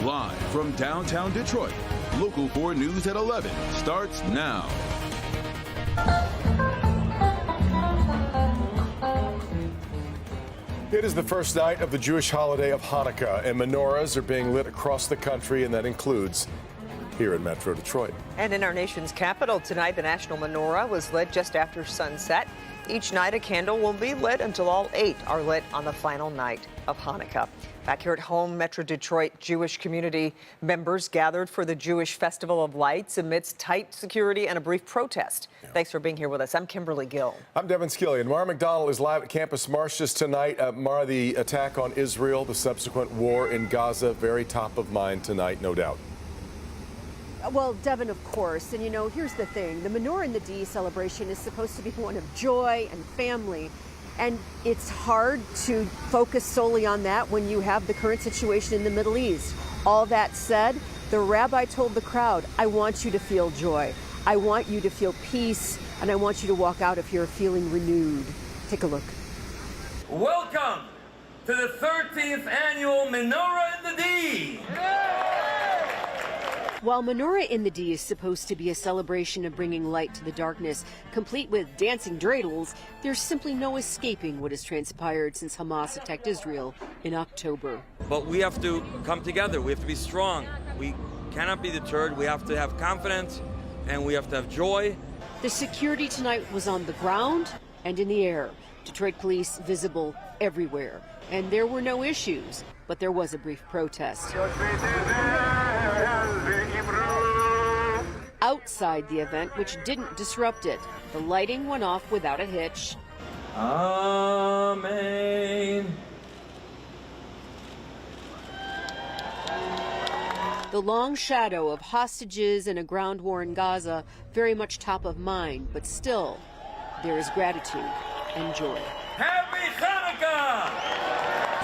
Live from downtown Detroit, Local 4 News at 11 starts now. It is the first night of the Jewish holiday of Hanukkah, and menorahs are being lit across the country, and that includes here in Metro Detroit. And in our nation's capital tonight, the national menorah was lit just after sunset. Each night, a candle will be lit until all 8 are lit on the final night of Hanukkah. Back here at home, Metro Detroit Jewish community members gathered for the Jewish Festival of Lights amidst tight security and a brief protest. Yeah. Thanks for being here with us. I'm Kimberly Gill. I'm Devin Skillian. Mara McDonald is live at Campus Martius tonight. Mara, the attack on Israel, the subsequent war in Gaza, very top of mind tonight, no doubt. Well, Devin, of course. And, you know, here's the thing. The Menorah in the D celebration is supposed to be one of joy and family. And it's hard to focus solely on that when you have the current situation in the Middle East. All that said, the rabbi told the crowd, I want you to feel joy. I want you to feel peace. And I want you to walk out if you're feeling renewed. Take a look. Welcome to the 13th annual Menorah in the D. While Menorah in the D is supposed to be a celebration of bringing light to the darkness, complete with dancing dreidels, there's simply no escaping what has transpired since Hamas attacked Israel in October. But we have to come together. We have to be strong. We cannot be deterred. We have to have confidence, and we have to have joy. The security tonight was on the ground and in the air. Detroit police visible everywhere. And there were no issues, but there was a brief protest. Outside the event, which didn't disrupt it, the lighting went off without a hitch. Amen. The long shadow of hostages and a ground war in Gaza very much top of mind, but still, there is gratitude and joy. Happy Hanukkah!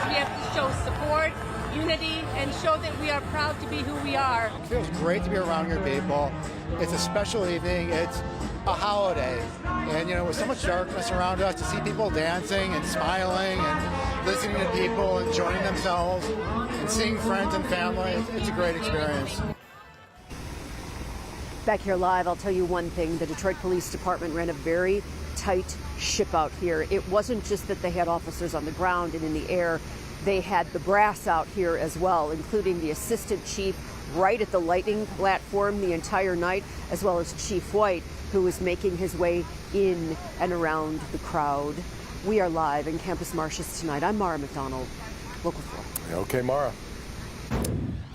We have to show support, unity, and show that we are proud to be who we are. It feels great to be around your people. It's a special evening. It's a holiday. And, you know, with so much darkness around us, to see people dancing and smiling and listening to people, enjoying themselves, and seeing friends and family, it's a great experience. Back here live, I'll tell you one thing. The Detroit Police Department ran a very tight ship out here. It wasn't just that they had officers on the ground and in the air. They had the brass out here as well, including the assistant chief right at the lighting platform the entire night, as well as Chief White, who was making his way in and around the crowd. We are live in Campus Martius tonight. I'm Mara McDonald, Local 4. Okay, Mara.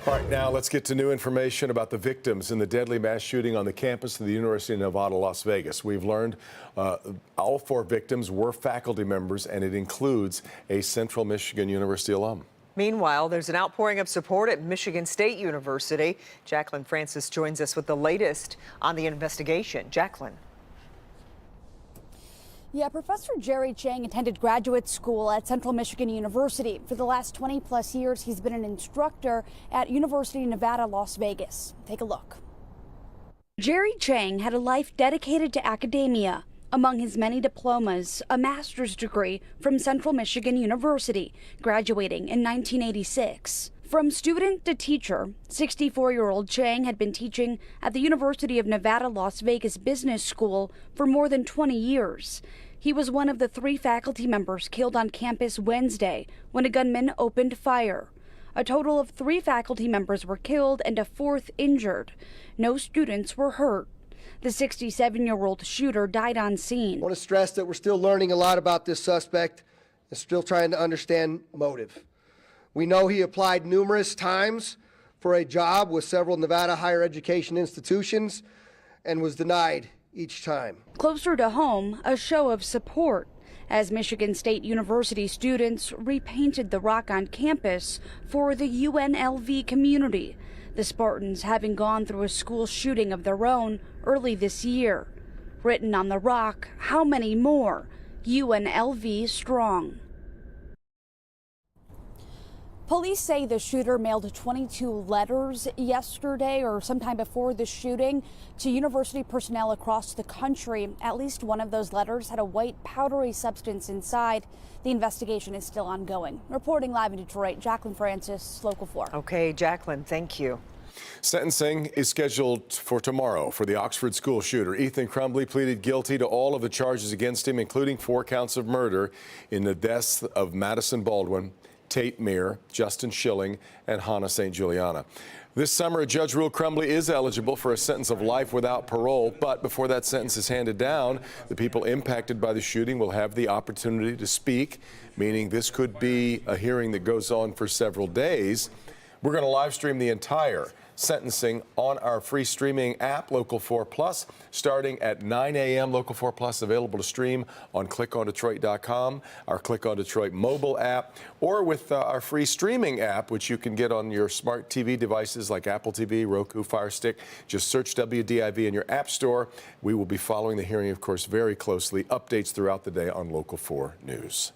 All right, now let's get to new information about the victims in the deadly mass shooting on the campus of the University of Nevada, Las Vegas. We've learned all 4 victims were faculty members, and it includes a Central Michigan University alum. Meanwhile, there's an outpouring of support at Michigan State University. Jacqueline Francis joins us with the latest on the investigation. Jacqueline. Yeah, Professor Jerry Chang attended graduate school at Central Michigan University. For the last 20-plus years, he's been an instructor at University of Nevada, Las Vegas. Take a look. Jerry Chang had a life dedicated to academia. Among his many diplomas, a master's degree from Central Michigan University, graduating in 1986. From student to teacher, 64-year-old Chang had been teaching at the University of Nevada, Las Vegas Business School for more than 20 years. He was one of the 3 faculty members killed on campus Wednesday when a gunman opened fire. A total of 3 faculty members were killed and a 4th injured. No students were hurt. The 67-year-old shooter died on scene. I want to stress that we're still learning a lot about this suspect and still trying to understand motive. We know he applied numerous times for a job with several Nevada higher education institutions and was denied each time. Closer to home, a show of support as Michigan State University students repainted the rock on campus for the UNLV community. The Spartans having gone through a school shooting of their own early this year. Written on the rock, how many more? UNLV strong. Police say the shooter mailed 22 letters yesterday or sometime before the shooting to university personnel across the country. At least one of those letters had a white powdery substance inside. The investigation is still ongoing. Reporting live in Detroit, Jacqueline Francis, Local 4. Okay, Jacqueline, thank you. Sentencing is scheduled for tomorrow for the Oxford school shooter. Ethan Crumbley pleaded guilty to all of the charges against him, including 4 counts of murder in the deaths of Madison Baldwin, Tate Meir, Justin Schilling, and Hannah St. Juliana. This summer, a judge ruled Crumbley is eligible for a sentence of life without parole, but before that sentence is handed down, the people impacted by the shooting will have the opportunity to speak, meaning this could be a hearing that goes on for several days. We're going to live stream the entire sentencing on our free streaming app, Local 4 Plus, starting at 9 a.m. Local 4 Plus available to stream on clickondetroit.com, our Click on Detroit mobile app, or with our free streaming app, which you can get on your smart TV devices like Apple TV, Roku, Fire Stick. Just search WDIV in your app store. We will be following the hearing, of course, very closely. Updates throughout the day on Local 4 News.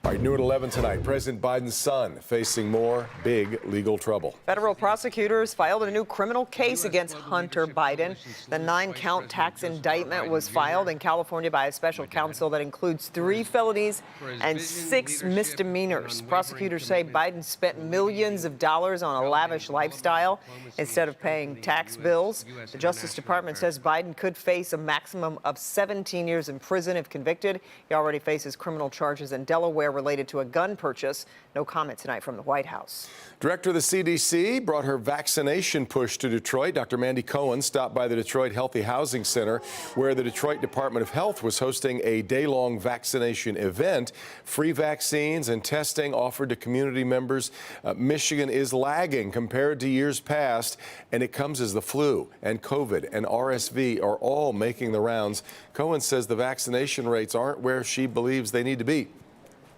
All right, new at 11 tonight, President Biden's son facing more big legal trouble. Federal prosecutors filed a new criminal case against Hunter Biden. The 9-count tax indictment was filed in California by a special counsel that includes 3 felonies and 6 misdemeanors. Prosecutors say Biden spent millions of dollars on a lavish lifestyle instead of paying tax bills. The Justice Department says Biden could face a maximum of 17 years in prison if convicted. He already faces criminal charges in Delaware related to a gun purchase. No comment tonight from the White House. Director of the CDC brought her vaccination push to Detroit. Dr. Mandy Cohen stopped by the Detroit Healthy Housing Center, where the Detroit Department of Health was hosting a day-long vaccination event. Free vaccines and testing offered to community members. Michigan is lagging compared to years past, and it comes as the flu and COVID and RSV are all making the rounds. Cohen says the vaccination rates aren't where she believes they need to be.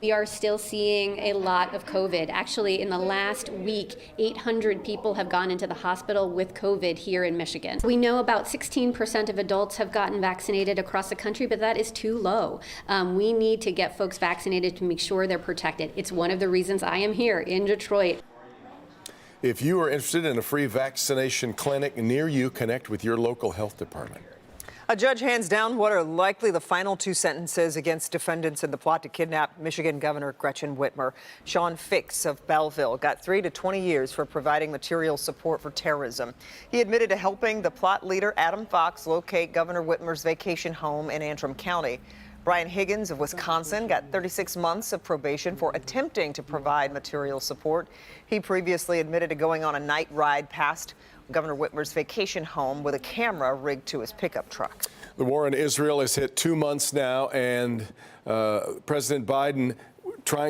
We are still seeing a lot of COVID. Actually, in the last week, 800 people have gone into the hospital with COVID here in Michigan. We know about 16% of adults have gotten vaccinated across the country, but that is too low. We need to get folks vaccinated to make sure they're protected. It's one of the reasons I am here in Detroit. If you are interested in a free vaccination clinic near you, connect with your local health department. A judge hands down what are likely the final 2 sentences against defendants in the plot to kidnap Michigan Governor Gretchen Whitmer. Sean Fix of Belleville got 3 to 20 years for providing material support for terrorism. He admitted to helping the plot leader Adam Fox locate Governor Whitmer's vacation home in Antrim County. Brian Higgins of Wisconsin got 36 months of probation for attempting to provide material support. He previously admitted to going on a night ride past Governor Whitmer's vacation home with a camera rigged to his pickup truck. The war in Israel has hit 2 months now, and President Biden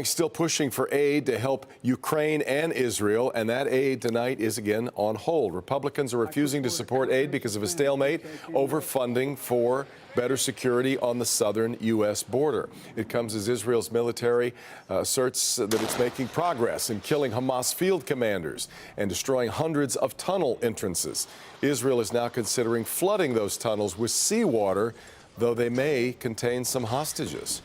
still pushing for aid to help Ukraine and Israel, and that aid tonight is again on hold. Republicans are refusing to support aid because of a stalemate over funding for better security on the southern U.S. border. It comes as Israel's military asserts that it's making progress in killing Hamas field commanders and destroying hundreds of tunnel entrances. Israel is now considering flooding those tunnels with seawater, though they may contain some hostages.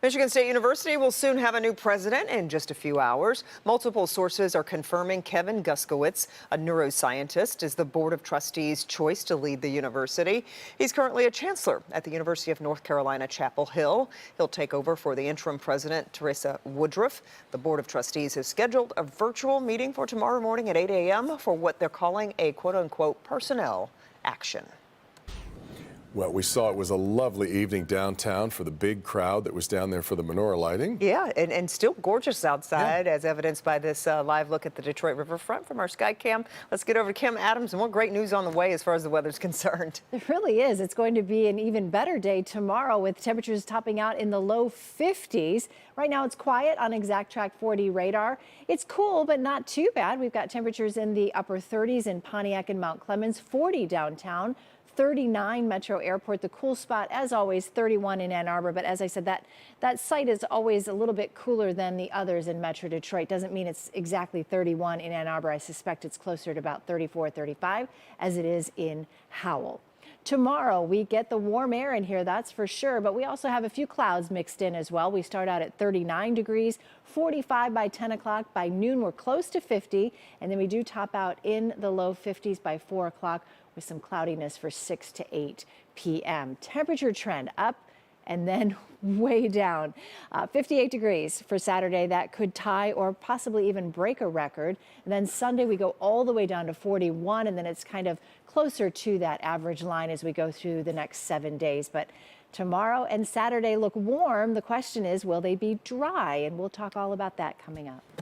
Michigan State University will soon have a new president in just a few hours. Multiple sources are confirming Kevin Guskowitz, a neuroscientist, is the Board of Trustees' choice to lead the university. He's currently a chancellor at the University of North Carolina, Chapel Hill. He'll take over for the interim president, Teresa Woodruff. The Board of Trustees has scheduled a virtual meeting for tomorrow morning at 8 a.m. for what they're calling a quote-unquote personnel action. Well, we saw it was a lovely evening downtown for the big crowd that was down there for the menorah lighting. Yeah, and still gorgeous outside, as evidenced by this live look at the Detroit riverfront from our Skycam. Let's get over to Kim Adams, and more great news on the way as far as the weather's concerned. It really is. It's going to be an even better day tomorrow with temperatures topping out in the low 50s. Right now it's quiet on Exact Track 40 radar. It's cool, but not too bad. We've got temperatures in the upper 30s in Pontiac and Mount Clemens, 40 downtown. 39 Metro Airport, the cool spot, as always, 31 in Ann Arbor. But as I said, that site is always a little bit cooler than the others in Metro Detroit. Doesn't mean it's exactly 31 in Ann Arbor. I suspect it's closer to about 34, 35 as it is in Howell. Tomorrow, we get the warm air in here, that's for sure, but we also have a few clouds mixed in as well. We start out at 39 degrees, 45 by 10 o'clock. By noon, we're close to 50, and then we do top out in the low 50s by 4 o'clock with some cloudiness for 6 to 8 p.m. Temperature trend up and then way down. 58 degrees for Saturday. That could tie or possibly even break a record. And then Sunday, we go all the way down to 41, and then it's kind of closer to that average line as we go through the next 7 days. But tomorrow and Saturday look warm. The question is, will they be dry? And we'll talk all about that coming up.